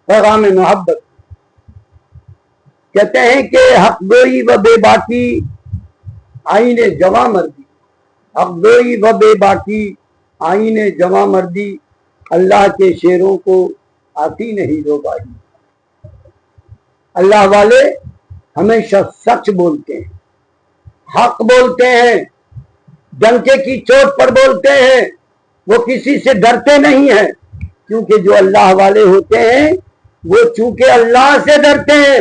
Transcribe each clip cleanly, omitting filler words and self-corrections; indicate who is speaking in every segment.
Speaker 1: پیغام محبت کہتے ہیں کہ حق گوئی و بے باکی آئین جواں مردی، حق گوئی و بے باکی آئین جواں مردی، اللہ کے شیروں کو آتی نہیں روبائی۔ اللہ والے ہمیشہ سچ بولتے ہیں، حق بولتے ہیں، ڈنکے کی چوٹ پر بولتے ہیں، وہ کسی سے ڈرتے نہیں ہیں، کیونکہ جو اللہ والے ہوتے ہیں وہ چونکہ اللہ سے ڈرتے ہیں،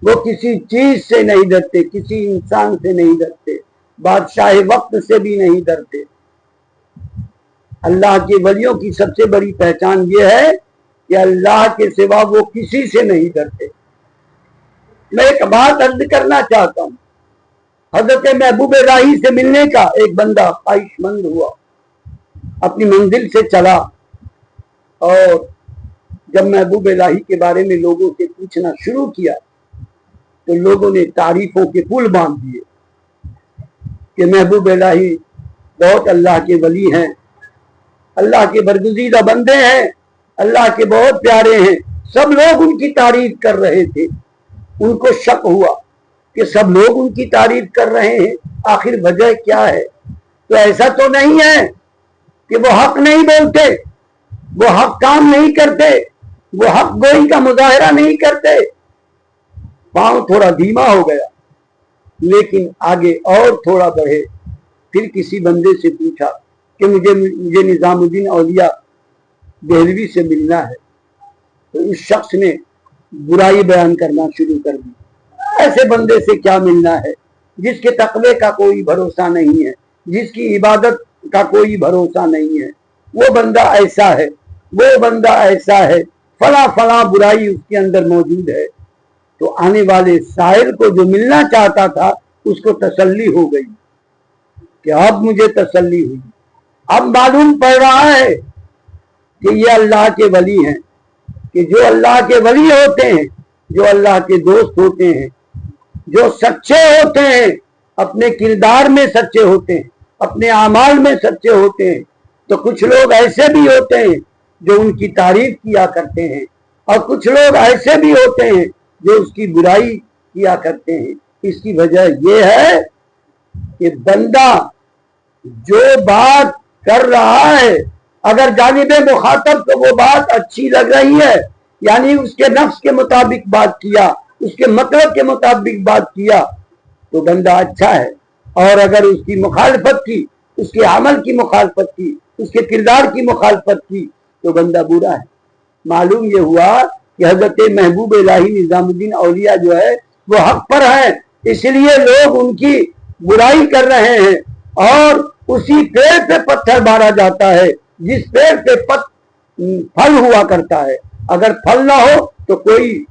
Speaker 1: وہ کسی چیز سے نہیں ڈرتے، کسی انسان سے نہیں ڈرتے، بادشاہ وقت سے بھی نہیں ڈرتے۔ اللہ کے ولیوں کی سب سے بڑی پہچان یہ ہے کہ اللہ کے سوا وہ کسی سے نہیں ڈرتے۔ میں ایک بات عرض کرنا چاہتا ہوں، حضرت محبوب الہی سے ملنے کا ایک بندہ خواہش مند ہوا، اپنی منزل سے چلا، اور جب محبوب الہی کے بارے میں لوگوں سے پوچھنا شروع کیا تو لوگوں نے تعریفوں کے پل باندھ دیے کہ محبوب الہی بہت اللہ کے ولی ہیں، اللہ کے برگزیدہ بندے ہیں، اللہ کے بہت پیارے ہیں۔ سب لوگ ان کی تعریف کر رہے تھے۔ ان کو شک ہوا کہ سب لوگ ان کی تعریف کر رہے ہیں، آخر وجہ کیا ہے؟ تو ایسا تو نہیں ہے کہ وہ حق نہیں بولتے، وہ حق کام نہیں کرتے، وہ حق گوئی کا مظاہرہ نہیں کرتے۔ پاؤں تھوڑا دھیما ہو گیا لیکن آگے اور تھوڑا بڑھے، پھر کسی بندے سے پوچھا کہ مجھے نظام الدین اولیاء دہلوی سے ملنا ہے، تو اس شخص نے برائی بیان کرنا شروع کر دی۔ ایسے بندے سے کیا ملنا ہے جس کے تقوی کا کوئی بھروسہ نہیں ہے، جس کی عبادت کا کوئی بھروسہ نہیں ہے، وہ بندہ ایسا ہے، وہ بندہ ایسا ہے، فلاں فلاں برائی اس کے اندر موجود ہے۔ تو آنے والے سائل کو جو ملنا چاہتا تھا اس کو تسلی ہو گئی کہ اب مجھے تسلی ہوئی، اب معلوم پڑ رہا ہے کہ یہ اللہ کے ولی ہیں، کہ جو اللہ کے ولی ہوتے ہیں، جو اللہ کے دوست ہوتے ہیں، جو سچے ہوتے ہیں، اپنے کردار میں سچے ہوتے ہیں، اپنے اعمال میں سچے ہوتے ہیں، تو کچھ لوگ ایسے بھی ہوتے ہیں جو ان کی تعریف کیا کرتے ہیں، اور کچھ لوگ ایسے بھی ہوتے ہیں جو اس کی برائی کیا کرتے ہیں۔ اس کی وجہ یہ ہے کہ بندہ جو بات کر رہا ہے اگر جانب مخاطب کو وہ بات اچھی لگ رہی ہے، یعنی اس کے نفس کے مطابق بات کیا، اس کے مطلب کے مطابق بات کیا، تو بندہ اچھا ہے، اور اگر اس کی مخالفت کی، اس کے عمل کی مخالفت کی، اس کے کردار کی مخالفت کی، تو بندہ برا ہے۔ معلوم یہ ہوا کہ حضرت محبوب الہی نظام الدین اولیاء جو ہے وہ حق پر ہیں، اس لیے لوگ ان کی برائی کر رہے ہیں، اور اسی پیڑ پہ پتھر مارا جاتا ہے جس پیڑ پہ پھل ہوا کرتا ہے، اگر پھل نہ ہو تو کوئی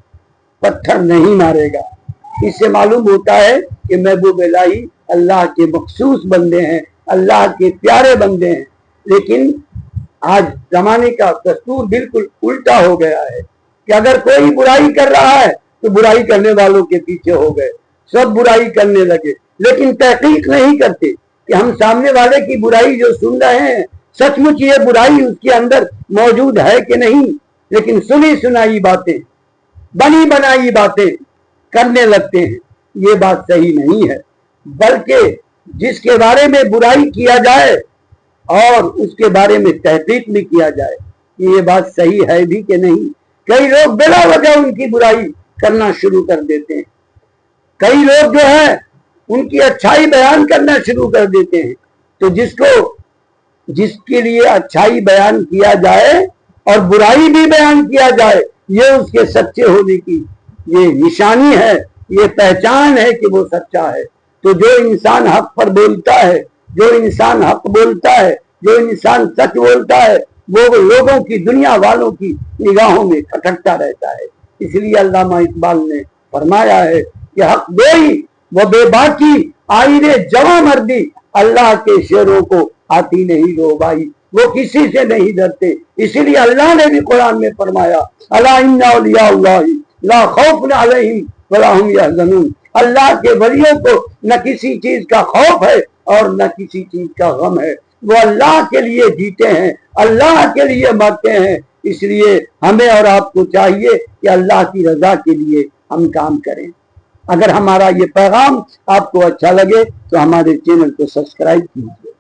Speaker 1: پتھر نہیں مارے گا۔ اس سے معلوم ہوتا ہے کہ محبوب الہی اللہ کے مخصوص بندے ہیں، اللہ کے پیارے بندے ہیں۔ لیکن آج زمانے کا دستور بالکل الٹا ہو گیا ہے کہ اگر کوئی برائی کر رہا ہے تو برائی کرنے والوں کے پیچھے ہو گئے، سب برائی کرنے لگے، لیکن تحقیق نہیں کرتے کہ ہم سامنے والے کی برائی جو سن رہے ہیں سچ مچ یہ برائی اس کے اندر موجود ہے کہ نہیں، لیکن سنی سنائی باتیں، بنی بنائی باتیں کرنے لگتے ہیں۔ یہ بات صحیح نہیں ہے، بلکہ جس کے بارے میں برائی کیا جائے اور اس کے بارے میں تحقیق بھی کیا جائے کہ یہ بات صحیح ہے بھی کہ نہیں۔ کئی لوگ بلا وجہ ان کی برائی کرنا شروع کر دیتے ہیں، کئی لوگ جو ہے ان کی اچھائی بیان کرنا شروع کر دیتے ہیں، تو جس کے لیے اچھائی بیان کیا جائے اور برائی بھی بیان کیا جائے، یہ اس کے سچے ہونے کی یہ نشانی ہے، یہ پہچان ہے کہ وہ سچا ہے۔ تو جو انسان حق پر بولتا ہے، جو انسان حق بولتا ہے، جو انسان سچ بولتا ہے، وہ لوگوں کی، دنیا والوں کی نگاہوں میں کھٹکتا رہتا ہے۔ اس لیے علامہ اقبال نے فرمایا ہے کہ حق گوئی وہ بے باکی آئین جواں مردی، اللہ کے شیروں کو آتی نہیں روبائی، وہ کسی سے نہیں ڈرتے۔ اسی لیے اللہ نے بھی قرآن میں فرمایا الا ان اولیاء اللہ لا خوف علیہم ولا هم یحزنون، اللہ کے ولیوں کو نہ کسی چیز کا خوف ہے اور نہ کسی چیز کا غم ہے، وہ اللہ کے لیے جیتے ہیں، اللہ کے لیے مرتے ہیں، اس لیے ہمیں اور آپ کو چاہیے کہ اللہ کی رضا کے لیے ہم کام کریں۔ اگر ہمارا یہ پیغام آپ کو اچھا لگے تو ہمارے چینل کو سبسکرائب کیجیے۔